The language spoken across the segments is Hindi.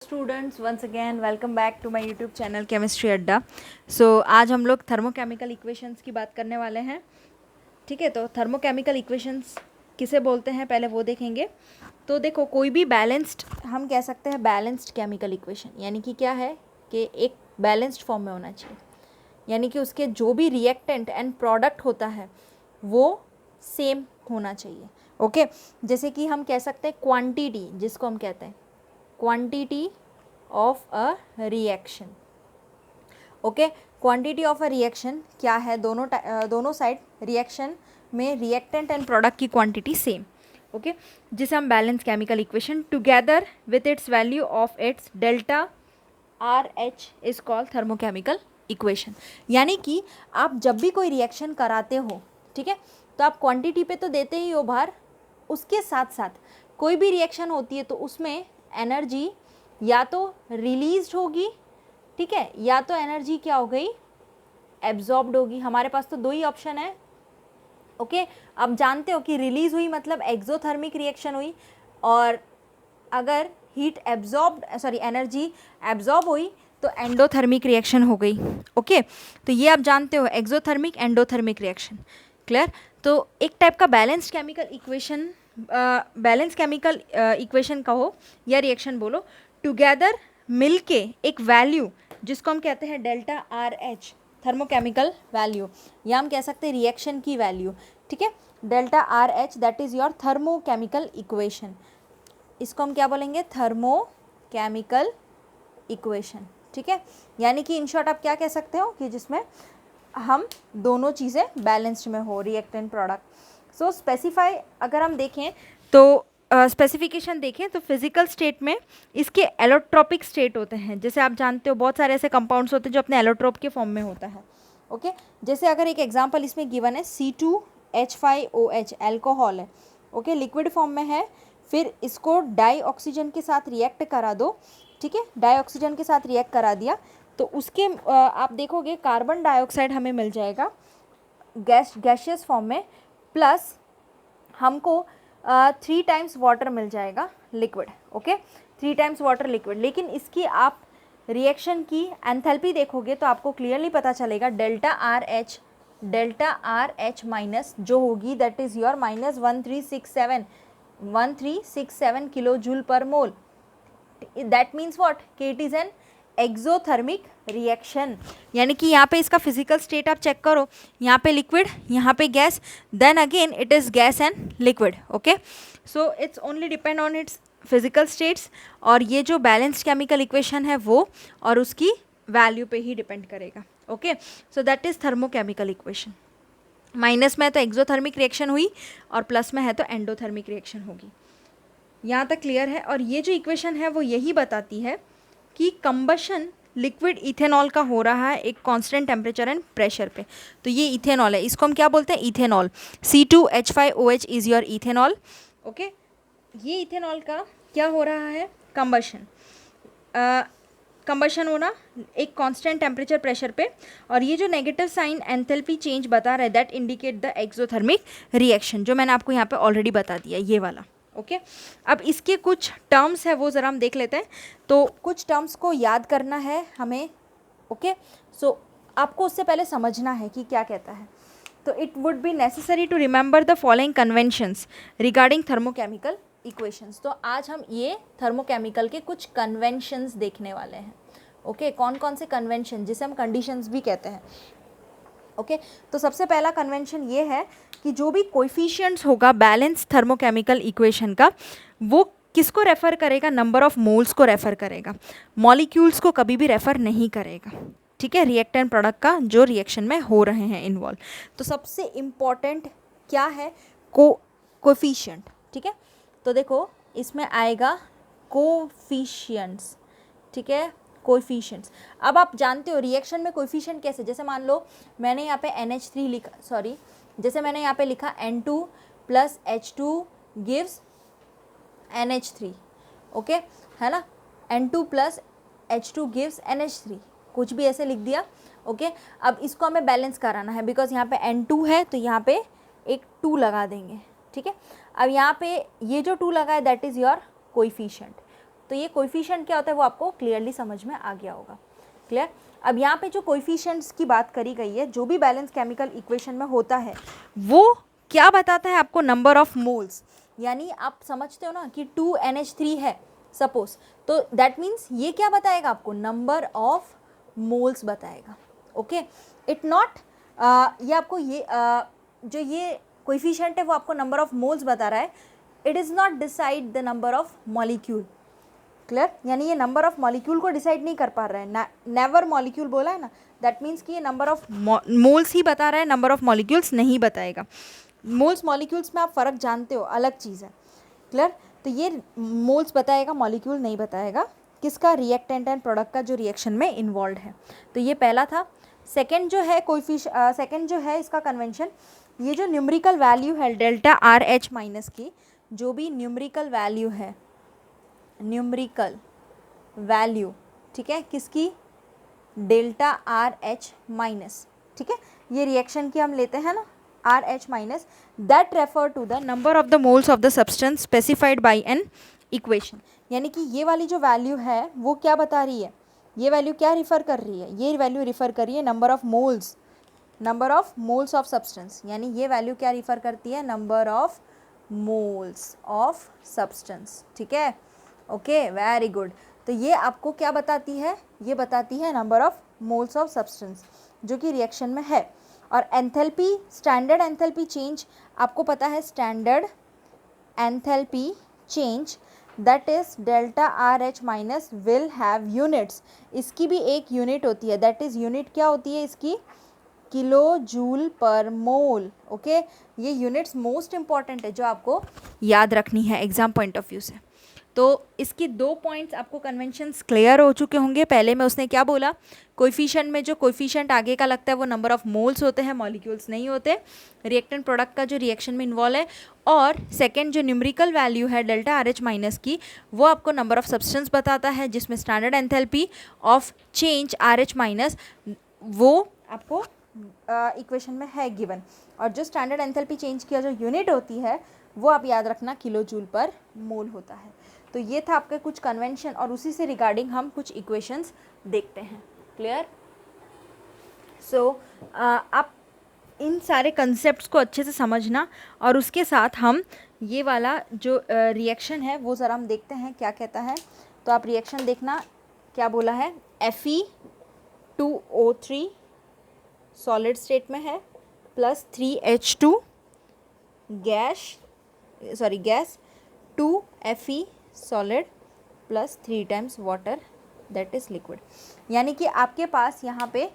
Students once again welcome back to my YouTube channel chemistry Adda. आज हम लोग थर्मोकेमिकल इक्वेशंस की बात करने वाले हैं। ठीक है, तो थर्मोकेमिकल इक्वेशंस किसे बोलते हैं पहले वो देखेंगे। तो देखो, कोई भी बैलेंस्ड, हम कह सकते हैं बैलेंस्ड केमिकल इक्वेशन, यानी कि क्या है कि एक बैलेंस्ड फॉर्म में होना चाहिए, यानी कि उसके जो भी रिएक्टेंट एंड प्रोडक्ट होता है वो सेम होना चाहिए। ओके, जैसे कि हम कह सकते हैं क्वांटिटी, जिसको हम कहते हैं quantity of a reaction. Okay, quantity of a reaction क्या है, दोनों साइड रिएक्शन में रिएक्टेंट एंड प्रोडक्ट की क्वांटिटी सेम। ओके, जिसे हम balance chemical equation together with its value of its delta R H is called thermochemical equation. यानी कि आप जब भी कोई रिएक्शन कराते हो, ठीक है, तो आप क्वांटिटी पे तो देते ही हो भार, उसके साथ साथ कोई भी रिएक्शन होती है तो उसमें एनर्जी या तो रिलीज होगी, ठीक है, या तो एनर्जी क्या हो गई, एब्जॉर्ब्ड होगी। हमारे पास तो दो ही ऑप्शन है। ओके, आप जानते हो कि रिलीज हुई मतलब एक्सोथर्मिक रिएक्शन हुई, और अगर हीट एनर्जी एब्जॉर्ब हुई तो एंडोथर्मिक रिएक्शन हो गई। ओके, तो ये आप जानते हो, एक्सोथर्मिक एंडोथर्मिक रिएक्शन। क्लियर? तो एक टाइप का balanced chemical equation, balance chemical equation कहो या रिएक्शन बोलो, टुगेदर मिलके एक वैल्यू जिसको हम कहते हैं delta R H, thermochemical value, या हम कह सकते हैं रिएक्शन की वैल्यू। ठीक है, delta R H that is your thermochemical equation. इसको हम क्या बोलेंगे, थर्मोकेमिकल इक्वेशन। ठीक है, यानी कि इन शॉर्ट आप क्या कह सकते हो कि जिसमें हम दोनों चीज़ें बैलेंस्ड में हो, रिएक्टेंट प्रोडक्ट। सो स्पेसिफाई अगर हम देखें तो स्पेसिफिकेशन देखें तो फिजिकल स्टेट में इसके एलोट्रोपिक स्टेट होते हैं। जैसे आप जानते हो बहुत सारे ऐसे कंपाउंड्स होते हैं जो अपने एलोट्रोप के फॉर्म में होता है। ओके, जैसे अगर एक एग्जांपल इसमें गिवन है C2H5OH, एल्कोहल है। ओके, लिक्विड फॉर्म में है, फिर इसको डाई ऑक्सीजन के साथ रिएक्ट करा दो। ठीक है, डाई ऑक्सीजन के साथ रिएक्ट करा दिया तो उसके आप देखोगे कार्बन डाइऑक्साइड हमें मिल जाएगा गैशियस फॉर्म में, प्लस हमको 3 टाइम्स वाटर मिल जाएगा liquid. Okay, 3 times water liquid. लेकिन इसकी आप रिएक्शन की एंथैल्पी देखोगे तो आपको क्लियरली पता चलेगा डेल्टा आर एच माइनस जो होगी that is your minus 1367 kilo joule per mole. That means what, कि it is an exothermic reaction. यानी कि यहाँ पे इसका फिजिकल स्टेट आप चेक करो, यहाँ पे लिक्विड, यहाँ पे gas, then again it is gas and liquid. Okay, so it's only depend on its physical states, और ये जो बैलेंस्ड केमिकल इक्वेशन है वो और उसकी वैल्यू पे ही डिपेंड करेगा। Okay, so that is thermochemical equation. Minus में है तो एक्सोथर्मिक रिएक्शन हुई और प्लस में है तो एंडोथर्मिक रिएक्शन होगी। यहाँ तक क्लियर है? और ये जो इक्वेशन है वो यही बताती है कि कंबशन लिक्विड इथेनॉल का हो रहा है एक कांस्टेंट टेम्परेचर एंड प्रेशर पे। तो ये इथेनॉल है, इसको हम क्या बोलते हैं, ethanol. C2H5OH is your ethanol. Okay, ये इथेनॉल का क्या हो रहा है, कंबशन होना एक कांस्टेंट टेम्परेचर प्रेशर पे, और ये जो नेगेटिव साइन एंथैल्पी चेंज बता रहा है that indicate the exothermic reaction, जो मैंने आपको यहाँ पे ऑलरेडी बता दिया, ये वाला। ओके, अब इसके कुछ टर्म्स है वो ज़रा हम देख लेते हैं। तो कुछ टर्म्स को याद करना है हमें। ओके, सो आपको उससे पहले समझना है कि क्या कहता है। तो it would be necessary to remember the following conventions regarding thermochemical equations. तो आज हम ये थर्मोकेमिकल के कुछ कन्वेंशंस देखने वाले हैं। ओके, कौन कौन से कन्वेंशन, जिसे हम कंडीशंस भी कहते हैं। ओके, तो सबसे पहला कन्वेंशन ये है कि जो भी कोएफिशिएंट्स होगा बैलेंस थर्मोकेमिकल इक्वेशन का, वो किसको रेफ़र करेगा, नंबर ऑफ मोल्स को रेफ़र करेगा, मॉलिक्यूल्स को कभी भी रेफ़र नहीं करेगा। ठीक है, रिएक्टेंट प्रोडक्ट का जो रिएक्शन में हो रहे हैं इन्वॉल्व। तो सबसे इम्पॉर्टेंट क्या है, कोएफिशिएंट। ठीक है, तो देखो इसमें आएगा कोएफिशिएंट्स। ठीक है, कोएफिशिएंट्स। अब आप जानते हो रिएक्शन में कोएफिशिएंट कैसे, जैसे मान लो मैंने यहाँ पे NH3 लिखा, जैसे मैंने यहाँ पे लिखा N2 plus H2 gives NH3। Okay, है ना, N2 plus H2 gives NH3, कुछ भी ऐसे लिख दिया। ओके, अब इसको हमें बैलेंस कराना है, बिकॉज यहाँ पे N2 है तो यहाँ पे एक 2 लगा देंगे। ठीक है, अब यहाँ पे ये जो 2 लगा है दैट इज़ योर कोएफिशिएंट। तो ये कोएफिशिएंट क्या होता है वो आपको क्लियरली समझ में आ गया होगा। क्लियर। अब यहाँ पे जो कोएफिशिएंट्स की बात करी गई है, जो भी बैलेंस केमिकल इक्वेशन में होता है वो क्या बताता है आपको, नंबर ऑफ मोल्स। यानी आप समझते हो ना कि 2NH3 है सपोज, तो दैट मीन्स ये क्या बताएगा आपको, नंबर ऑफ मोल्स बताएगा। ओके, इट नॉट ये आपको ये जो ये कोएफिशिएंट है वो आपको नंबर ऑफ मोल्स बता रहा है, it is not decide the number of molecule. Clear. यानी ये नंबर ऑफ मॉलिक्यूल को डिसाइड नहीं कर पा रहा है, नेवर मॉलिक्यूल बोला है ना, दैट मीन्स कि ये नंबर ऑफ मोल्स ही बता रहा है, नंबर ऑफ मॉलिक्यूल्स नहीं बताएगा। मोल्स मॉलिक्यूल्स में आप फ़र्क जानते हो, अलग चीज़ है। क्लियर। तो ये मोल्स बताएगा, मॉलिक्यूल नहीं बताएगा। किसका, रिएक्टेंट एंड प्रोडक्ट का जो रिएक्शन में इन्वॉल्व है। तो ये पहला था। सेकेंड जो है सेकेंड जो है इसका कन्वेंशन, ये जो न्यूमेरिकल वैल्यू है डेल्टा RH माइनस की, जो भी न्यूमेरिकल वैल्यू है, न्यूमेरिकल वैल्यू, ठीक है, किसकी, डेल्टा RH माइनस, ठीक है, ये रिएक्शन की हम लेते हैं ना, RH minus, that refer to the number of the moles of the substance specified by an equation. यानी कि ये वाली जो वैल्यू है वो क्या बता रही है, ये वैल्यू क्या रिफ़र कर रही है, ये वैल्यू रिफ़र कर रही है number of moles of substance. यानी ये वैल्यू क्या रिफ़र करती है, number of moles of substance. ठीक है, ओके, वेरी गुड। तो ये आपको क्या बताती है, ये बताती है number of moles of substance जो कि रिएक्शन में है। और एंथैल्पी, स्टैंडर्ड एंथैल्पी चेंज आपको पता है, standard enthalpy change that is delta RH minus will have units. इसकी भी एक यूनिट होती है, दैट इज यूनिट क्या होती है इसकी, किलो जूल पर मोल। ओके, ये यूनिट्स मोस्ट इंपॉर्टेंट है जो आपको याद रखनी है एग्जाम पॉइंट ऑफ व्यू से। तो इसकी 2 पॉइंट्स आपको कन्वेंशंस क्लियर हो चुके होंगे। पहले में उसने क्या बोला, कोएफिशिएंट में जो कोएफिशिएंट आगे का लगता है वो नंबर ऑफ मोल्स होते हैं, मॉलिक्यूल्स नहीं होते, रिएक्टेंट प्रोडक्ट का जो रिएक्शन में इन्वॉल्व है। और सेकंड जो न्यूमेरिकल वैल्यू है डेल्टा RH माइनस की, वो आपको नंबर ऑफ सब्सटेंस बताता है, जिसमें standard enthalpy of change RH minus वो आपको इक्वेशन में है गिवन। और जो स्टैंडर्ड एंथैल्पी चेंज की जो यूनिट होती है वो आप याद रखना किलो जूल पर मोल होता है। तो ये था आपके कुछ कन्वेंशन, और उसी से रिगार्डिंग हम कुछ इक्वेशंस देखते हैं। क्लियर। सो आप इन सारे कंसेप्ट्स को अच्छे से समझना, और उसके साथ हम ये वाला जो रिएक्शन है वो ज़रा हम देखते हैं क्या कहता है। तो आप रिएक्शन देखना, क्या बोला है, Fe2O3 सॉलिड स्टेट में है plus 3H2 gas 2Fe solid plus 3 times water that is liquid. यानी कि आपके पास यहाँ पे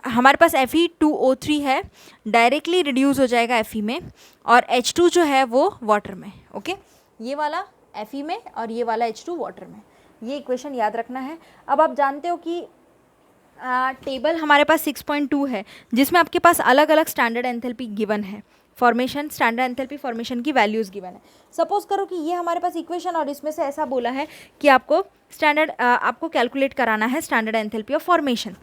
हमारे पास Fe2O3 है, डायरेक्टली रिड्यूस हो जाएगा Fe में, और H2 जो है वो वाटर में। ओके, ये वाला Fe में और ये वाला H2 वाटर में, ये इक्वेशन याद रखना है। अब आप जानते हो कि टेबल हमारे पास 6.2 है, जिसमें आपके पास अलग अलग स्टैंडर्ड एंथैल्पी गिवन है, फॉर्मेशन, स्टैंडर्ड एंथैल्पी फॉर्मेशन की वैल्यूज़ गिवन है। सपोज करो कि ये हमारे पास इक्वेशन, और इसमें से ऐसा बोला है कि आपको आपको कैलकुलेट कराना है स्टैंडर्ड एंथैल्पी ऑफ फॉर्मेशन।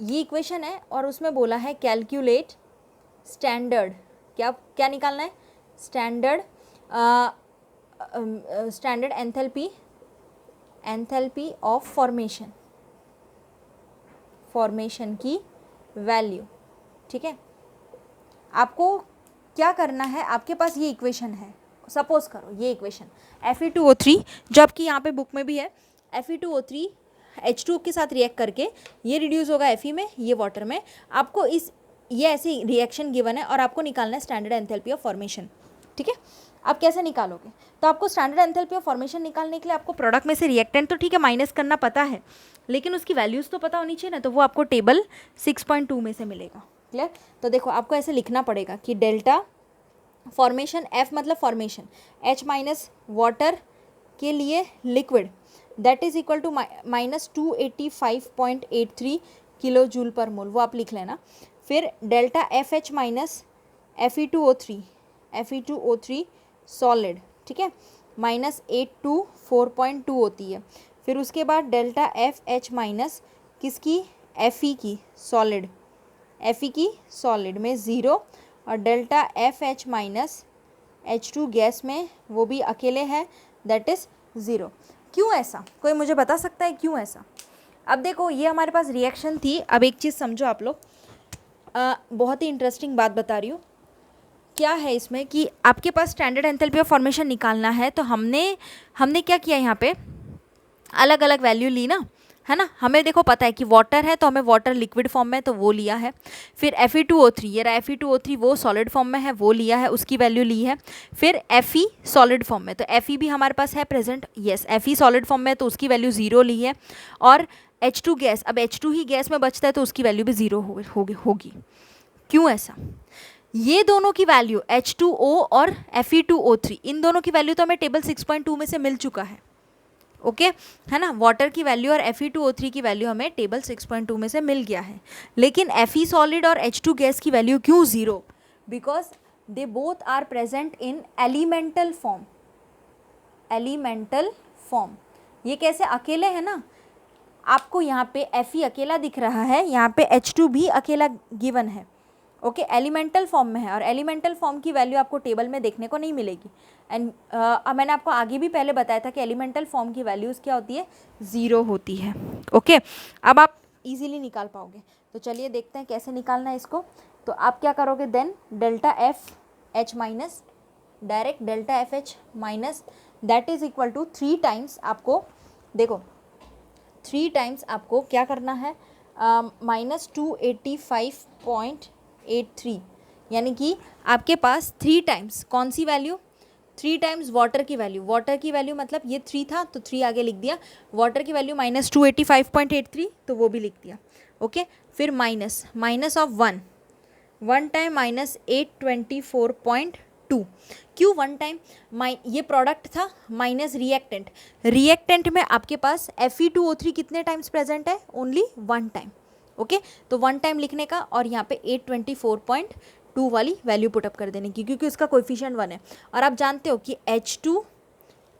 ये इक्वेशन है और उसमें बोला है कैलकुलेट स्टैंडर्ड, क्या निकालना है, स्टैंडर्ड एंथैल्पी ऑफ फॉर्मेशन की वैल्यू। ठीक है, आपको क्या करना है, आपके पास ये इक्वेशन है, सपोज करो ये इक्वेशन Fe2O3 जो आपकी यहाँ पे बुक में भी है, Fe2O3 H2 के साथ रिएक्ट करके ये रिड्यूस होगा Fe में, ये वाटर में। आपको ये ऐसी रिएक्शन गिवन है और आपको निकालना है स्टैंडर्ड एंथैल्पी ऑफ फॉर्मेशन। ठीक है, आप कैसे निकालोगे, तो आपको स्टैंडर्ड एंथैल्पी ऑफ फॉर्मेशन निकालने के लिए आपको प्रोडक्ट में से रिएक्टेंट तो ठीक है माइनस करना पता है, लेकिन उसकी वैल्यूज़ तो पता होनी चाहिए ना, तो वो आपको टेबल 6.2 में से मिलेगा। क्लियर। तो देखो आपको ऐसे लिखना पड़ेगा कि डेल्टा फॉर्मेशन, F मतलब फॉर्मेशन, H माइनस वाटर के लिए liquid, that is equal to minus 285.83 kilo joule per mole, वो आप लिख लेना। फिर delta FH minus Fe2O3 solid, ठीक है, माइनस 824.2 होती है। फिर उसके बाद डेल्टा FH माइनस किसकी, Fe की सॉलिड, Fe की सॉलिड में 0, और delta FH minus H2 gas में वो भी अकेले है, दैट इज़ 0। क्यों ऐसा, कोई मुझे बता सकता है क्यों ऐसा? अब देखो ये हमारे पास रिएक्शन थी। अब एक चीज़ समझो आप लोग, बहुत ही इंटरेस्टिंग बात बता रही हूँ। क्या है इसमें कि आपके पास स्टैंडर्ड एंथैल्पी ऑफ फॉर्मेशन निकालना है, तो हमने क्या किया, यहाँ पे अलग अलग वैल्यू ली ना, है ना। हमें देखो पता है कि वाटर है तो हमें वाटर लिक्विड फॉर्म में, तो वो लिया है। फिर Fe2O3, ये रहा Fe2O3, वो सॉलिड फॉर्म में है, वो लिया है, उसकी वैल्यू ली है। फिर Fe सॉलिड फॉर्म में, तो Fe भी हमारे पास है present, yes Fe solid form में, तो उसकी वैल्यू 0 ली है। और H2 गैस, अब H2 ही गैस में बचता है तो उसकी वैल्यू भी 0 होगी। क्यों ऐसा? ये दोनों की वैल्यू H2O और Fe2O3, इन दोनों की वैल्यू तो हमें टेबल 6.2 में से मिल चुका है, ओके है ना। वाटर की वैल्यू और Fe2O3 की वैल्यू हमें टेबल 6.2 में से मिल गया है। लेकिन Fe सॉलिड और H2 गैस की वैल्यू क्यों 0? Because they both are present in elemental form. Elemental form, ये कैसे अकेले है ना, आपको यहाँ पे Fe अकेला दिख रहा है, यहाँ पे H2 भी अकेला गिवन है, ओके एलिमेंटल फॉर्म में है। और एलिमेंटल फॉर्म की वैल्यू आपको टेबल में देखने को नहीं मिलेगी। एंड मैंने आपको आगे भी पहले बताया था कि एलिमेंटल फॉर्म की वैल्यूज़ क्या होती है, 0 होती है, ओके। अब आप इजीली निकाल पाओगे, तो चलिए देखते हैं कैसे निकालना है इसको। तो आप क्या करोगे then, delta F H minus, direct delta F H minus, that is equal to 3 times, आपको देखो 3 टाइम्स आपको क्या करना है, -285.83, यानी कि आपके पास 3 टाइम्स कौन सी वैल्यू, 3 टाइम्स वाटर की वैल्यू। वाटर की वैल्यू मतलब ये 3 था तो 3 आगे लिख दिया, वाटर की वैल्यू -285.83, तो वो भी लिख दिया, ओके। फिर माइनस ऑफ 1 टाइम -824.2, क्यों 1 टाइम, ये प्रोडक्ट था माइनस रिएक्टेंट, रिएक्टेंट में आपके पास Fe2O3 कितने टाइम्स प्रेजेंट है, ओनली 1 टाइम, ओके। तो 1 टाइम लिखने का और यहाँ पे 824.2 वाली वैल्यू पुटअप कर देने की, क्योंकि उसका कोएफिशिएंट 1 है। और आप जानते हो कि H2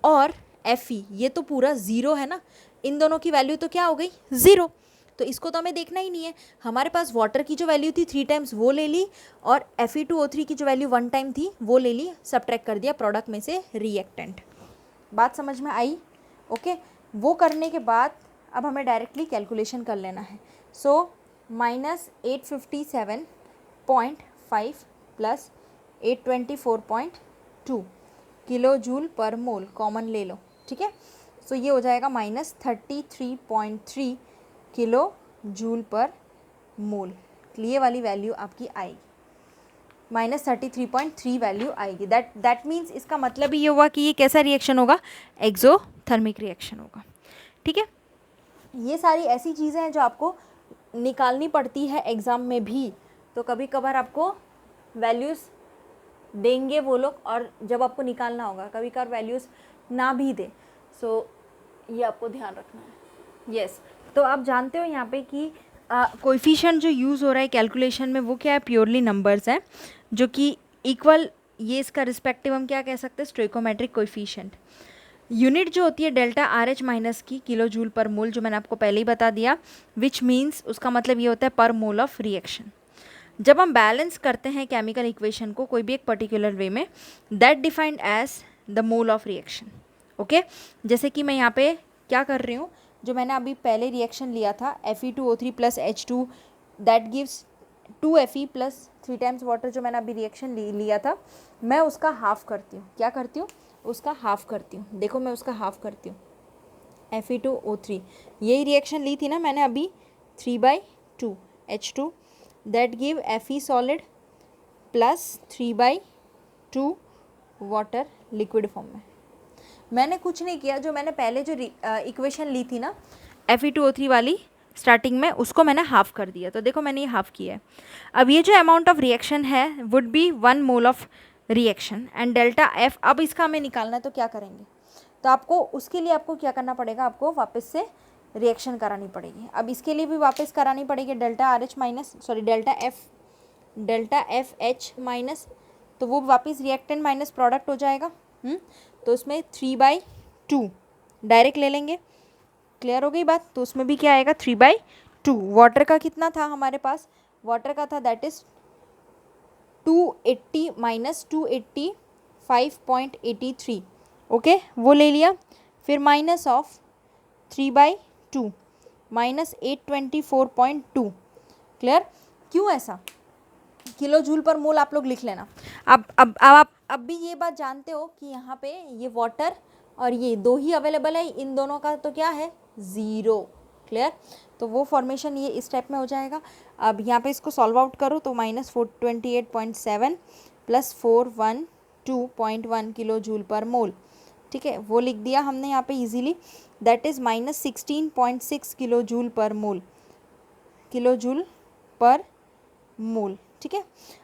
और Fe ये तो पूरा 0 है ना, इन दोनों की वैल्यू तो क्या हो गई, 0। तो इसको तो हमें देखना ही नहीं है, हमारे पास वाटर की जो वैल्यू थी 3 टाइम्स वो ले ली, और Fe2O3 की जो वैल्यू 1 टाइम थी वो ले ली, सबट्रैक्ट कर दिया प्रोडक्ट में से रिएक्टेंट। बात समझ में आई, ओके। वो करने के बाद अब हमें डायरेक्टली कैलकुलेशन कर लेना है। सो -857.5 प्लस 824.2 किलो जूल पर मोल, कॉमन ले लो, ठीक है। सो ये हो जाएगा -33.3 किलो जूल पर मोल, ये वाली वैल्यू आपकी आएगी, -33.3 वैल्यू आएगी। दैट मीन्स इसका मतलब ये हुआ कि ये कैसा रिएक्शन होगा, एक्सोथर्मिक रिएक्शन होगा, ठीक है। ये सारी ऐसी चीज़ें हैं जो आपको निकालनी पड़ती है एग्ज़ाम में भी, तो कभी कभार आपको वैल्यूज़ देंगे वो लोग, और जब आपको निकालना होगा कभी कभार वैल्यूज़ ना भी दे, सो ये आपको ध्यान रखना है, यस। तो आप जानते हो यहाँ पे कि कोएफिशिएंट जो यूज़ हो रहा है कैलकुलेशन में वो क्या है, प्योरली नंबर्स हैं, जो कि इक्वल, ये इसका रिस्पेक्टिव हम क्या कह सकते हैं, स्टोइकोमेट्रिक कोएफिशिएंट। यूनिट जो होती है डेल्टा RH माइनस की किलो जूल पर मोल, जो मैंने आपको पहले ही बता दिया, विच मीन्स उसका मतलब ये होता है पर मोल ऑफ रिएक्शन। जब हम बैलेंस करते हैं केमिकल इक्वेशन को कोई भी एक पर्टिकुलर वे में, that defined as the mole of reaction, okay. जैसे कि मैं यहाँ पे क्या कर रही हूँ, जो मैंने अभी पहले रिएक्शन लिया था Fe2O3 plus H2, that gives 2Fe plus 3 times water, जो मैंने अभी रिएक्शन लिया था, मैं उसका हाफ करती हूँ, क्या करती हूँ, उसका हाफ करती हूँ। देखो मैं उसका हाफ करती हूँ, Fe2O3, यही रिएक्शन ली थी ना मैंने अभी, 3/2 H2, that give Fe solid plus 3/2 water liquid form में। मैंने कुछ नहीं किया, जो मैंने पहले जो इक्वेशन ली थी ना Fe2O3 वाली स्टार्टिंग में, उसको मैंने हाफ कर दिया, तो देखो मैंने ये हाफ किया है। अब ये जो अमाउंट ऑफ रिएक्शन है would be 1 mole of reaction and delta F. अब इसका हमें निकालना है तो क्या करेंगे, तो आपको उसके लिए आपको क्या करना पड़ेगा, आपको वापस से रिएक्शन करानी पड़ेगी। अब इसके लिए भी वापस करानी पड़ेगी delta RH minus, sorry delta F H minus, तो वो वापस रिएक्टेंट माइनस प्रोडक्ट हो जाएगा। तो उसमें 3/2 डायरेक्ट ले लेंगे, क्लियर हो गई बात। तो उसमें भी क्या आएगा, 3/2। वाटर का कितना था हमारे पास, वाटर का था दैट इज़ 280 -285.83, ओके वो ले लिया। फिर माइनस ऑफ 3/2 माइनस 824.2। क्लियर? क्यों ऐसा? किलो जूल पर मोल आप लोग लिख लेना। अब आप अब भी ये बात जानते हो कि यहाँ पे ये वाटर और ये दो ही अवेलेबल है, इन दोनों का तो क्या है, ज़ीरो। क्लियर? तो वो फॉर्मेशन ये इस टाइप में हो जाएगा। अब यहाँ पे इसको सॉल्व आउट करो तो minus 428.7 plus 412.1 kilo joule per मोल। ठीक है, वो लिख दिया हमने यहाँ पे easily, that is minus 16.6 kilo joule per mole, kilo joule per मोल। ठीक है,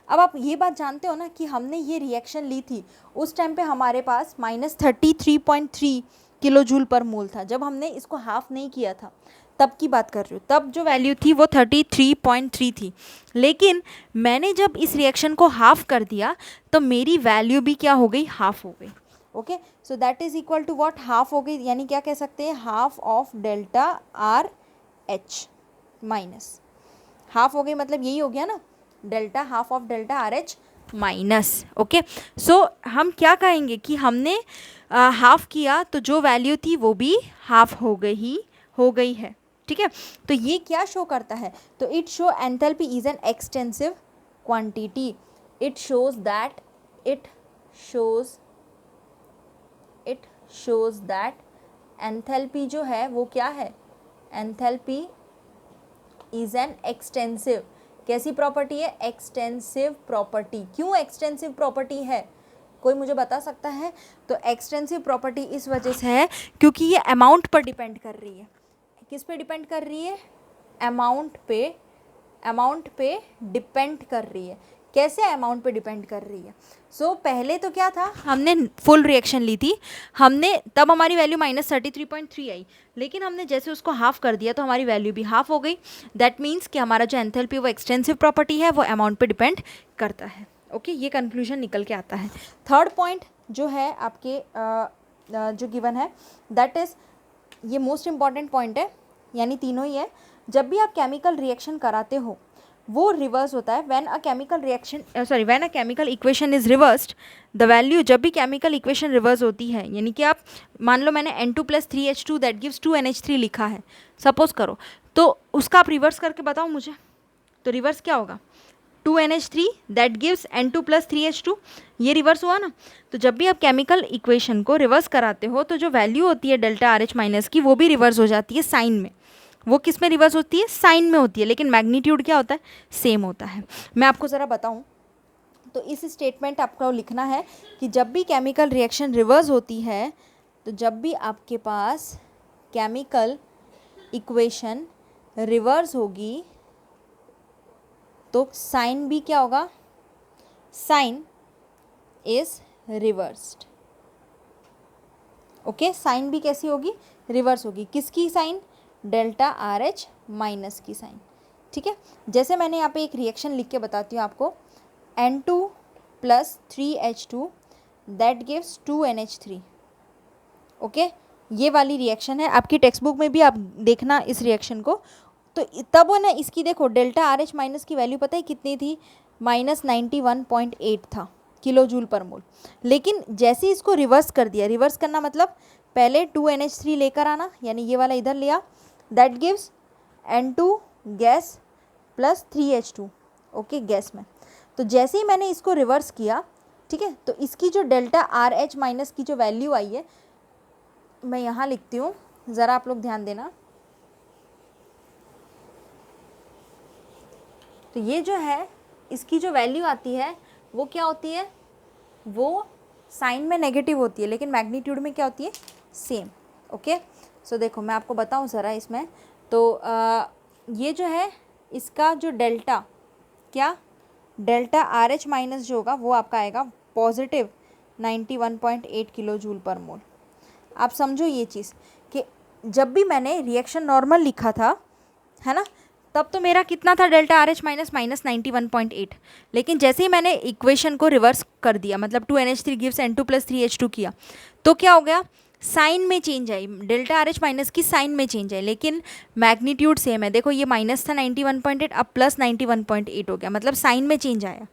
अब आप ये बात जानते हो ना कि हमने ये रिएक्शन ली थी उस टाइम पे हमारे पास माइनस 33.3 किलो जूल पर मोल था, जब हमने इसको हाफ नहीं किया था तब की बात कर रही हूँ। तब जो वैल्यू थी वो 33.3 थी, लेकिन मैंने जब इस रिएक्शन को हाफ कर दिया तो मेरी वैल्यू भी क्या हो गई, हाफ हो गई। Okay, so that is equal to what, half हो गई, यानी क्या कह सकते हैं, half of delta R H minus, half हो गई मतलब यही हो गया ना, delta, half of delta R H minus. Okay, so हम क्या कहेंगे कि हमने हाफ किया तो जो वैल्यू थी वो भी हाफ हो गई है। ठीक है, तो ये क्या शो करता है, तो it show enthalpy is an extensive quantity. It shows that enthalpy जो है वो क्या है, एंथैल्पी इज एन एक्सटेंसिव, कैसी प्रॉपर्टी है, एक्सटेंसिव प्रॉपर्टी। क्यों एक्सटेंसिव प्रॉपर्टी है, कोई मुझे बता सकता है? तो एक्सटेंसिव प्रॉपर्टी इस वजह से है क्योंकि ये अमाउंट पर डिपेंड कर रही है। किस पे डिपेंड कर रही है, अमाउंट पे डिपेंड कर रही है। कैसे अमाउंट पे डिपेंड कर रही है? सो पहले तो क्या था, हमने फुल रिएक्शन ली थी, हमने तब हमारी वैल्यू माइनस 33.3 आई, लेकिन हमने जैसे उसको हाफ कर दिया तो हमारी वैल्यू भी हाफ हो गई। दैट मीन्स कि हमारा जो एंथैल्पी वो एक्सटेंसिव प्रॉपर्टी है वो अमाउंट पे डिपेंड करता है। ओके, ये कंक्लूजन निकल के आता है। थर्ड पॉइंट जो है आपके जो गिवन है, दैट इज़, ये मोस्ट इम्पॉर्टेंट पॉइंट है, यानी तीनों ही है। जब भी आप केमिकल रिएक्शन कराते हो वो रिवर्स होता है। When a chemical equation is reversed, the value, जब भी केमिकल इक्वेशन रिवर्स होती है, यानी कि आप मान लो मैंने N2 + 3H2 that gives 2NH3 लिखा है, सपोज करो, तो उसका आप रिवर्स करके बताओ मुझे, तो रिवर्स क्या होगा, 2NH3 that gives N2 + 3H2, ये रिवर्स हुआ ना। तो जब भी आप केमिकल इक्वेशन को रिवर्स कराते हो तो जो वैल्यू होती है डेल्टा आर एच माइनस की वो भी रिवर्स हो जाती है साइन में। वो किस में रिवर्स होती है, साइन में होती है, लेकिन मैग्नीट्यूड क्या होता है, सेम होता है। मैं आपको ज़रा बताऊं, तो इस स्टेटमेंट आपको लिखना है कि जब भी केमिकल रिएक्शन रिवर्स होती है, तो जब भी आपके पास केमिकल इक्वेशन रिवर्स होगी तो साइन भी क्या होगा, sign is reversed. Okay, sign भी कैसी होगी, रिवर्स होगी। किसकी sign, delta R H minus की साइन। ठीक है, जैसे मैंने यहाँ पे एक रिएक्शन लिख के बताती हूँ आपको, N2 + 3H2 that gives 2NH3। Okay, ये वाली रिएक्शन है, आपकी टेक्स्ट बुक में भी आप देखना इस रिएक्शन को। तो तब ना इसकी देखो डेल्टा आर एच माइनस की वैल्यू पता है कितनी थी, माइनस 91.8 था किलो जूल पर मोल। लेकिन जैसे ही इसको रिवर्स कर दिया, रिवर्स करना मतलब पहले 2NH3 लेकर आना, यानी ये वाला इधर लिया, that gives N2 gas + 3H2। Okay, gas में। तो जैसे ही मैंने इसको रिवर्स किया, ठीक है, तो इसकी जो डेल्टा आर एच माइनस की जो वैल्यू आई है, मैं यहाँ लिखती हूँ, ज़रा आप लोग ध्यान देना। तो ये जो है इसकी जो वैल्यू आती है वो क्या होती है, वो साइन में नेगेटिव होती है, लेकिन मैग्नीट्यूड में क्या होती है, सेम। ओके, सो देखो मैं आपको बताऊँ ज़रा इसमें, तो ये जो है इसका जो डेल्टा, क्या डेल्टा आर एच माइनस जो होगा वो आपका आएगा पॉजिटिव 91.8 किलो जूल पर मोल। आप समझो ये चीज़ कि जब भी मैंने रिएक्शन नॉर्मल लिखा था, है ना, तब तो मेरा कितना था, डेल्टा आर एच माइनस 91.8, लेकिन जैसे ही मैंने इक्वेशन को रिवर्स कर दिया, मतलब 2NH3 गिव्स N2 + 3H2 किया, तो क्या हो गया, साइन में चेंज आई, डेल्टा आर एच माइनस की साइन में चेंज आई, लेकिन मैग्नीट्यूड सेम है। देखो ये माइनस था 91.8, अब +91.8 हो गया, मतलब साइन में चेंज आया।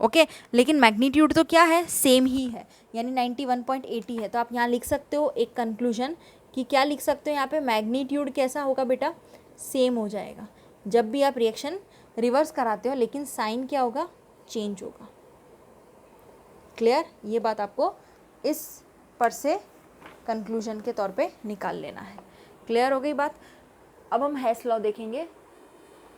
ओके लेकिन मैग्नीट्यूड तो क्या है, सेम ही है, यानी 91.80 है। तो आप यहाँ लिख सकते हो एक कंक्लूजन कि क्या लिख सकते हो यहाँ पे, मैग्नीट्यूड कैसा होगा बेटा, सेम हो जाएगा जब भी आप रिएक्शन रिवर्स कराते हो, लेकिन साइन क्या होगा, चेंज होगा। क्लियर, ये बात आपको इस पर से कंक्लूजन के तौर पे निकाल लेना है। क्लियर हो गई बात। अब हम हेस लॉ देखेंगे।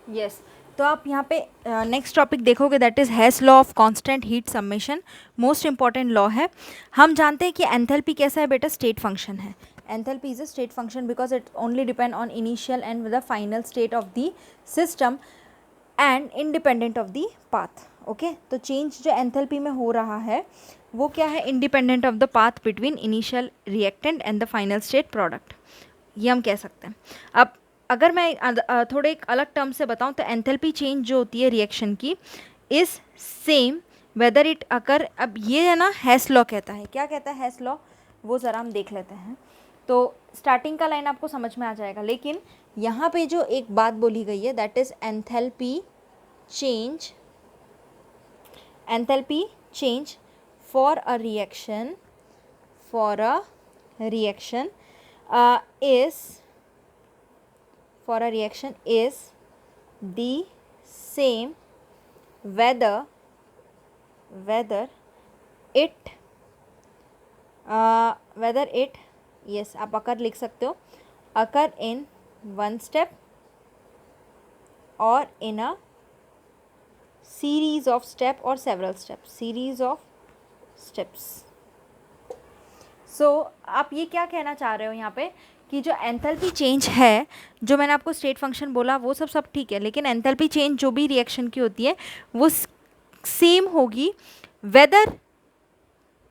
यस तो आप यहाँ पे नेक्स्ट टॉपिक देखोगे, that is Hess law of constant heat summation. Most important law है। हम जानते हैं कि एंथैल्पी कैसा है बेटा, स्टेट फंक्शन है। Enthalpy is a state function because it only depend on initial and the final state of the system and independent of the path. Okay तो चेंज जो एंथैल्पी में हो रहा है वो क्या है, independent of the path between initial reactant and the final state product, ये हम कह सकते हैं। अब अगर मैं थोड़े एक अलग टर्म से बताऊं तो एंथैल्पी चेंज जो होती है रिएक्शन की is same whether it occur, अब ये है ना हेस लॉ कहता है। क्या कहता है हेस लॉ, वो ज़रा हम देख लेते हैं। तो स्टार्टिंग का लाइन आपको समझ में आ जाएगा, लेकिन यहाँ पे जो एक बात बोली गई है that is enthalpy change for a reaction is the same whether it yes आप अकर लिख सकते हो, अकर इन वन स्टेप और इन अ series of step or several steps, series of steps. So आप ये क्या कहना चाह रहे हो यहाँ पे कि जो एंथैल्पी चेंज है, जो मैंने आपको स्टेट फंक्शन बोला वो सब ठीक है, लेकिन एंथैल्पी चेंज जो भी रिएक्शन की होती है वो सेम होगी वेदर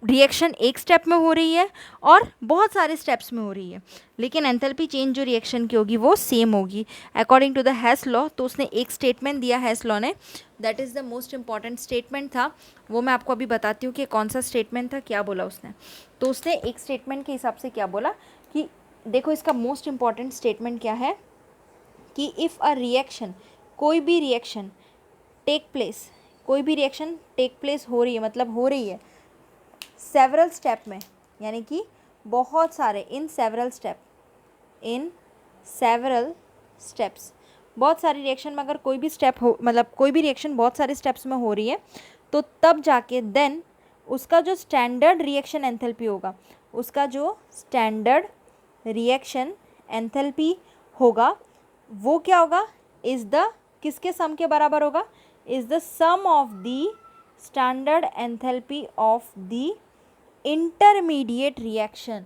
रिएक्शन एक स्टेप में हो रही है और बहुत सारे स्टेप्स में हो रही है, लेकिन एंथैल्पी चेंज जो रिएक्शन की होगी वो सेम होगी अकॉर्डिंग टू द हेस लॉ। तो उसने एक स्टेटमेंट दिया हेस लॉ ने, that is the most important statement था। वो मैं आपको अभी बताती हूँ कि कौन सा स्टेटमेंट था, क्या बोला उसने। तो उसने एक स्टेटमेंट के हिसाब से क्या बोला कि देखो इसका मोस्ट इंपॉर्टेंट स्टेटमेंट क्या है कि इफ़ अ रिएक्शन, कोई भी रिएक्शन टेक प्लेस हो रही है, मतलब हो रही है सेवरल स्टेप में, यानी कि बहुत सारे इन सेवरल स्टेप्स, बहुत सारी रिएक्शन में अगर कोई भी स्टेप हो, मतलब कोई भी रिएक्शन बहुत सारे स्टेप्स में हो रही है, तो तब जाके देन उसका जो स्टैंडर्ड रिएक्शन एंथैल्पी होगा, उसका जो स्टैंडर्ड रिएक्शन एंथैल्पी होगा वो क्या होगा, इज़ द किसके सम के बराबर होगा, is the sum of the standard enthalpy of the intermediate reaction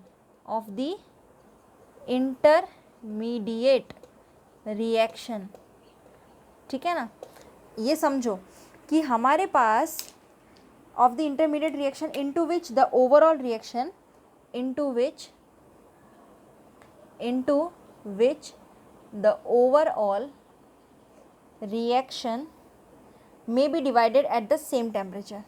ठीक है ना। ये समझो कि हमारे पास of the intermediate reaction into which the overall reaction may be divided at the same temperature,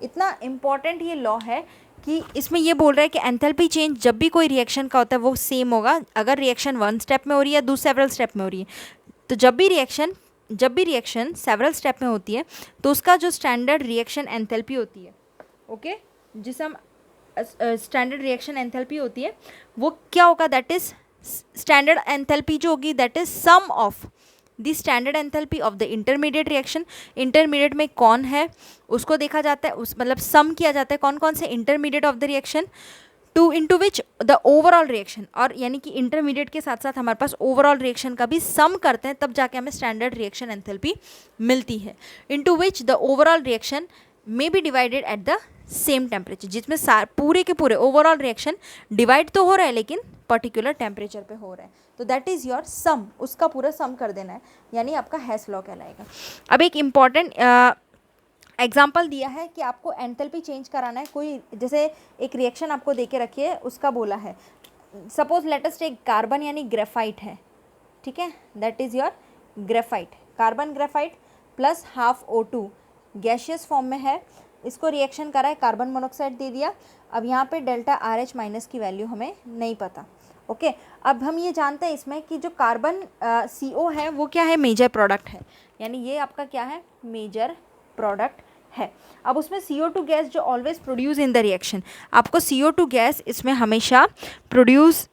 इतना इम्पॉर्टेंट ये लॉ है कि इसमें ये बोल रहा है कि एंथैल्पी चेंज जब भी कोई रिएक्शन का होता है वो सेम होगा, अगर रिएक्शन वन स्टेप में हो रही है या सेवरल स्टेप में हो रही है। तो जब भी रिएक्शन सेवरल स्टेप में होती है तो उसका जो स्टैंडर्ड रिएक्शन एंथैल्पी होती है, ओके, जिसे हम स्टैंडर्ड रिएक्शन एंथैल्पी होती है, वो क्या होगा, दैट इज स्टैंडर्ड एंथैल्पी जो होगी that is sum of the standard enthalpy of the intermediate reaction. Intermediate में कौन है उसको देखा जाता है, उस मतलब सम किया जाता है कौन कौन से intermediate of the reaction to into which the overall reaction, और यानी कि इंटरमीडिएट के साथ साथ हमारे पास ओवरऑल रिएक्शन का भी सम करते हैं, तब जाके हमें स्टैंडर्ड रिएक्शन एंथैल्पी मिलती है। Into which the overall reaction may be divided at the same temperature, जिसमें पूरे के पूरे ओवरऑल रिएक्शन डिवाइड तो हो रहा है लेकिन पर्टिकुलर टेम्परेचर पे हो रहा है। तो दैट इज़ योर सम, उसका पूरा सम कर देना है, यानी आपका हेस लॉ कहलाएगा। अब एक इम्पॉर्टेंट एग्जाम्पल दिया है कि आपको एंथैल्पी चेंज कराना है, कोई जैसे एक रिएक्शन आपको दे के रखी है, उसका बोला है suppose let us take carbon यानी ग्रेफाइट है, ठीक है, that is your graphite, carbon graphite plus half O2 gaseous form में है, इसको रिएक्शन करा है, कार्बन मोनोऑक्साइड दे दिया। अब यहाँ पे डेल्टा आर एच माइनस की वैल्यू हमें नहीं पता। ओके, अब हम ये जानते हैं इसमें कि जो कार्बन CO है वो क्या है, मेजर प्रोडक्ट है, यानी ये आपका क्या है, मेजर प्रोडक्ट है। अब उसमें CO2 गैस जो always produce in the reaction, आपको CO2 गैस इसमें हमेशा प्रोड्यूस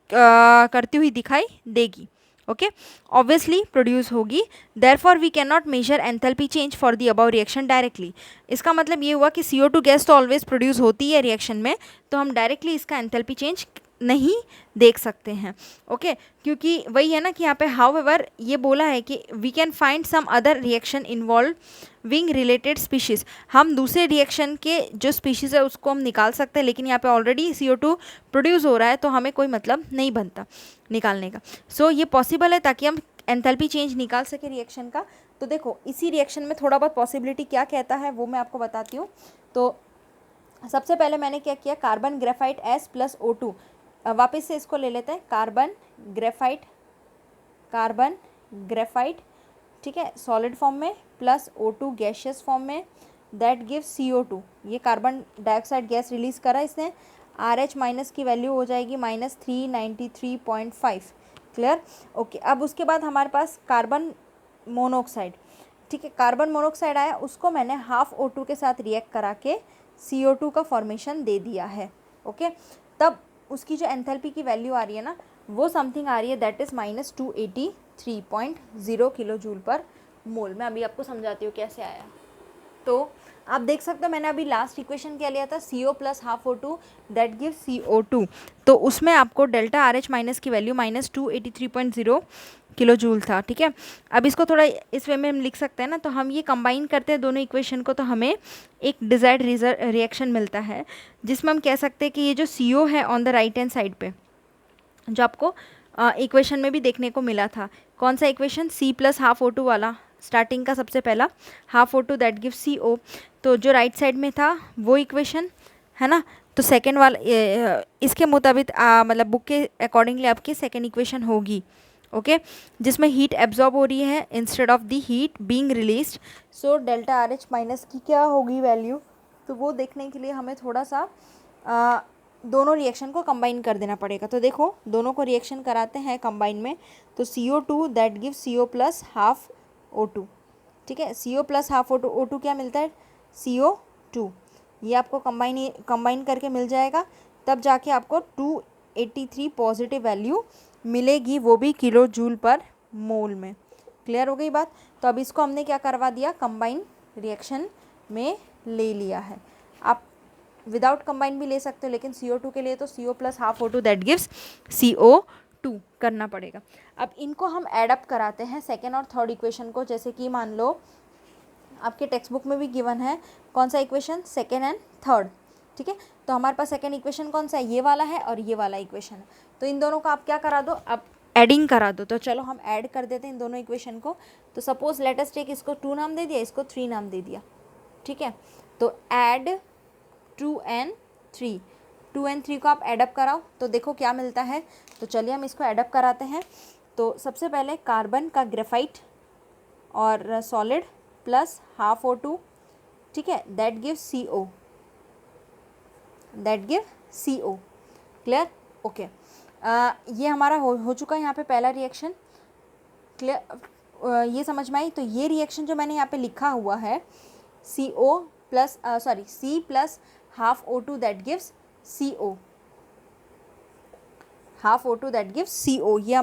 करती हुई दिखाई देगी। ओके, ऑब्वियसली प्रोड्यूस होगी। Therefore we can not measure enthalpy change for the above reaction directly. इसका मतलब ये हुआ कि CO2 गैस तो ऑलवेज प्रोड्यूस होती है रिएक्शन में, तो हम डायरेक्टली इसका एंथैल्पी चेंज नहीं देख सकते हैं। ओके, क्योंकि वही है ना कि यहाँ पे हाउएवर ये बोला है कि we can find some other reaction involving related species. हम दूसरे रिएक्शन के जो स्पीशीज़ है उसको हम निकाल सकते हैं, लेकिन यहाँ पे ऑलरेडी CO2 प्रोड्यूस हो रहा है, तो हमें कोई मतलब नहीं बनता निकालने का। सो ये पॉसिबल है ताकि हम एंथैल्पी चेंज निकाल सके रिएक्शन का। तो देखो इसी रिएक्शन में थोड़ा बहुत पॉसिबिलिटी क्या कहता है वो मैं आपको बताती हूँ। तो सबसे पहले मैंने क्या किया, carbon graphite S plus O2, वापस से इसको ले लेते हैं, कार्बन ग्रेफाइट, ठीक है, सॉलिड फॉर्म में, प्लस O2 गैशियस फॉर्म में, दैट गिव्स CO2। ये कार्बन डाइऑक्साइड गैस रिलीज करा इसने, RH माइनस की वैल्यू हो जाएगी -393.5। क्लियर? ओके, अब उसके बाद हमारे पास कार्बन मोनोऑक्साइड, ठीक है, कार्बन मोनोऑक्साइड आया, उसको मैंने हाफ O2 के साथ रिएक्ट करा के CO2 का फॉर्मेशन दे दिया है। ओके, तब उसकी जो एंथैल्पी की वैल्यू आ रही है ना, वो समथिंग आ रही है, that is -283.0 kilo joule per मोल। मैं अभी आपको समझाती हूँ कैसे आया। तो आप देख सकते हो मैंने अभी लास्ट इक्वेशन क्या लिया था, CO plus half O2 that give CO2। तो उसमें आपको डेल्टा आर एच माइनस की वैल्यू -283.0 किलो जूल था। ठीक है, अब इसको थोड़ा इस वे में हम लिख सकते हैं ना, तो हम ये कंबाइन करते हैं दोनों इक्वेशन को, तो हमें एक डिजायर्ड रिएक्शन मिलता है, जिसमें हम कह सकते हैं कि ये जो CO है on the right hand side पे, जो आपको इक्वेशन में भी देखने को मिला था, कौन सा equation, C plus half O2 वाला, स्टार्टिंग का सबसे पहला, half O2 that give CO। तो जो राइट साइड में था वो इक्वेशन है ना, तो सेकेंड वाला इसके मुताबिक मतलब बुक के अकॉर्डिंगली आपकी सेकेंड इक्वेशन होगी। ओके, जिसमें हीट एब्जॉर्ब हो रही है instead of the heat being released. So delta R H minus की क्या होगी वैल्यू, तो वो देखने के लिए हमें थोड़ा सा दोनों रिएक्शन को कंबाइन कर देना पड़ेगा। तो देखो दोनों को रिएक्शन कराते हैं कंबाइन में, तो CO2 that give CO plus half O2। ठीक है, CO प्लस हाफ O2 क्या मिलता है, CO2। ये आपको कंबाइन करके मिल जाएगा, तब जाके आपको 283 पॉजिटिव वैल्यू मिलेगी, वो भी किलो जूल पर मोल में। क्लियर हो गई बात? तो अब इसको हमने क्या करवा दिया, कंबाइन रिएक्शन में ले लिया है। आप विदाउट कंबाइन भी ले सकते हो, लेकिन CO2 के लिए तो CO plus half O2 that gives CO2 करना पड़ेगा। अब इनको हम एडअप कराते हैं सेकेंड और थर्ड इक्वेशन को, जैसे कि मान लो आपके टेक्स्ट बुक में भी गिवन है कौन सा इक्वेशन, सेकेंड एंड थर्ड। ठीक है, तो हमारे पास सेकेंड इक्वेशन कौन सा है, ये वाला है और ये वाला इक्वेशन है। तो इन दोनों का आप क्या करा दो, अब एडिंग करा दो। तो चलो हम ऐड कर देते हैं इन दोनों इक्वेशन को। तो सपोज लेट अस टेक, इसको 2 नाम दे दिया, इसको 3 नाम दे दिया। ठीक है, तो ऐड 2 and 3, 2 and 3 को आप एडअप कराओ तो देखो क्या मिलता है। तो चलिए हम इसको एडअप कराते हैं। तो सबसे पहले कार्बन का ग्रेफाइट और सॉलिड प्लस हाफ O2, ठीक है, that give CO। Clear? Okay, ये हमारा हो चुका है यहाँ पे पहला रिएक्शन। क्लियर? ये समझ में आई? तो ये रिएक्शन जो मैंने यहाँ पे लिखा हुआ है, C plus half O2 that gives CO, half O2 that gives CO, ये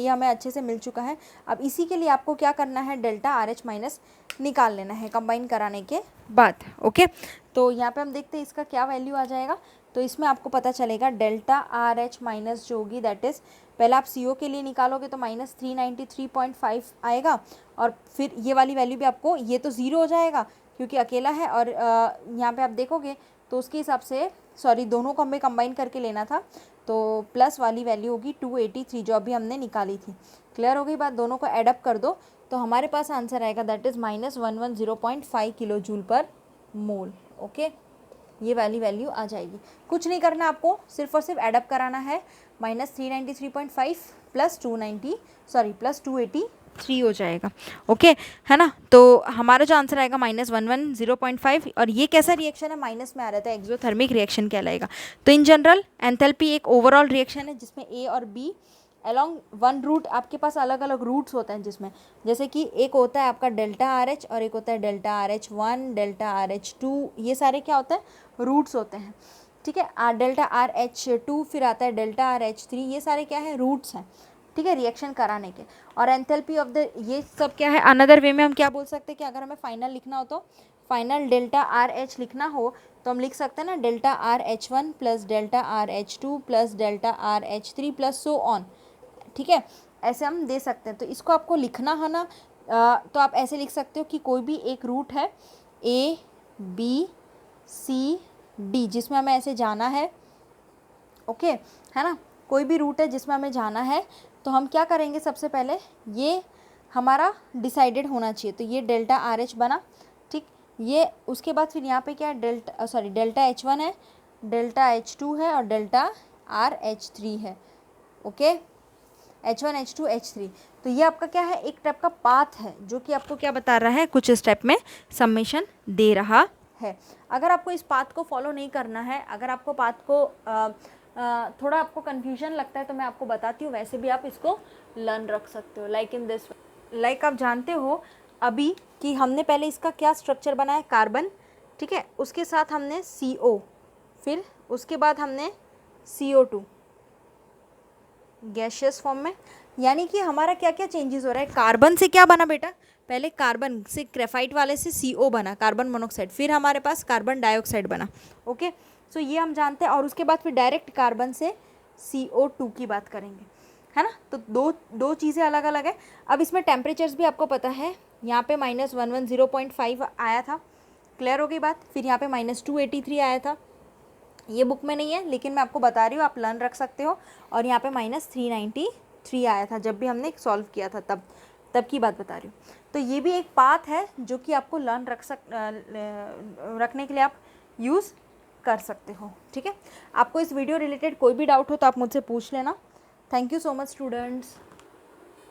हमें अच्छे से मिल चुका है। अब इसी के लिए आपको क्या करना है, डेल्टा आर एच माइनस निकाल लेना है कंबाइन कराने के बाद। ओके, तो यहाँ पे हम देखते हैं इसका क्या वैल्यू आ जाएगा। तो इसमें आपको पता चलेगा डेल्टा आर एच माइनस जो होगी, दैट इज़ पहले आप CO के लिए निकालोगे तो -393.5 आएगा, और फिर ये वाली वैल्यू भी आपको, ये तो 0 हो जाएगा क्योंकि अकेला है, और यहाँ पे आप देखोगे तो उसके हिसाब से, सॉरी दोनों को हमें कंबाइन करके लेना था, तो प्लस वाली वैल्यू होगी 283 जो अभी हमने निकाली थी। क्लियर हो गई बात? दोनों को एडअप कर दो तो हमारे पास आंसर आएगा, that is -110.5 kilo joule per mole. Okay, ये वाली वैल्यू आ जाएगी। कुछ नहीं करना आपको, सिर्फ और सिर्फ एडअप कराना है, -393.5 प्लस 283 3 हो जाएगा। ओके है ना, तो हमारा जो आंसर आएगा -110.5। और ये कैसा रिएक्शन है, माइनस में आ रहा था, एक्सोथर्मिक रिएक्शन कहलाएगा। तो इन जनरल एंथैल्पी एक ओवरऑल रिएक्शन है जिसमें ए और बी अलोंग वन रूट, आपके पास अलग अलग रूट्स होते हैं जिसमें, जैसे कि एक होता है आपका डेल्टा आर एच और एक होता है delta R H 1, delta R H 2, ये सारे क्या होते हैं, रूट्स होते हैं। ठीक है, डेल्टा आर एच 2, फिर आता है डेल्टा आर एच 3, ये सारे क्या है, रूट्स हैं। ठीक है, रिएक्शन कराने के। और एंथैल्पी ऑफ द, ये सब क्या है, अनदर वे में हम क्या बोल सकते हैं कि अगर हमें फाइनल लिखना हो तो फाइनल डेल्टा आर एच लिखना हो तो हम लिख सकते हैं ना, delta R H 1 plus delta R H 2 plus delta R H 3 plus so on. ठीक है, ऐसे हम दे सकते हैं। तो इसको आपको लिखना है ना, तो आप ऐसे लिख सकते हो कि कोई भी एक रूट है ए बी सी डी जिसमें हमें ऐसे जाना है। ओके है ना, कोई भी रूट है जिसमें हमें जाना है, तो हम क्या करेंगे, सबसे पहले ये हमारा डिसाइडेड होना चाहिए। तो ये डेल्टा आर एच बना, ठीक, ये उसके बाद फिर यहाँ पे क्या है, डेल्टा एच 1 है, डेल्टा एच 2 है और डेल्टा आर एच 3 है। Okay, H1 H2 H3। तो ये आपका क्या है, एक टाइप का पाथ है जो कि आपको क्या बता रहा है, कुछ स्टेप में समेशन दे रहा है। अगर आपको इस पाथ को फॉलो नहीं करना है, अगर आपको पाथ को थोड़ा आपको कन्फ्यूजन लगता है, तो मैं आपको बताती हूँ, वैसे भी आप इसको लर्न रख सकते हो। लाइक इन दिस, लाइक आप जानते हो अभी कि हमने पहले इसका क्या स्ट्रक्चर बनाया, कार्बन, ठीक है, उसके साथ हमने CO, फिर उसके बाद हमने CO2 गैशियस फॉर्म में। यानी कि हमारा क्या क्या चेंजेस हो रहा है, कार्बन से क्या बना बेटा, पहले कार्बन से, ग्रेफाइट वाले से CO बना, कार्बन मोनोऑक्साइड, फिर हमारे पास कार्बन डाइऑक्साइड बना। ओके, सो ये हम जानते हैं। और उसके बाद फिर डायरेक्ट कार्बन से CO2 की बात करेंगे, है ना। तो दो चीज़ें अलग अलग है। अब इसमें टेम्परेचर्स भी आपको पता है, यहाँ पे -110.5 आया था, क्लियर हो गई बात। फिर यहाँ पे -283 आया था, ये बुक में नहीं है लेकिन मैं आपको बता रही हूँ, आप लर्न रख सकते हो। और यहाँ पे -393 आया था जब भी हमने सॉल्व किया था, तब की बात बता रही हूँ। तो ये भी एक पाथ है जो कि आपको लर्न रखने के लिए आप यूज़ कर सकते हो। ठीक है, आपको इस वीडियो रिलेटेड कोई भी डाउट हो तो आप मुझसे पूछ लेना। Thank you so much students.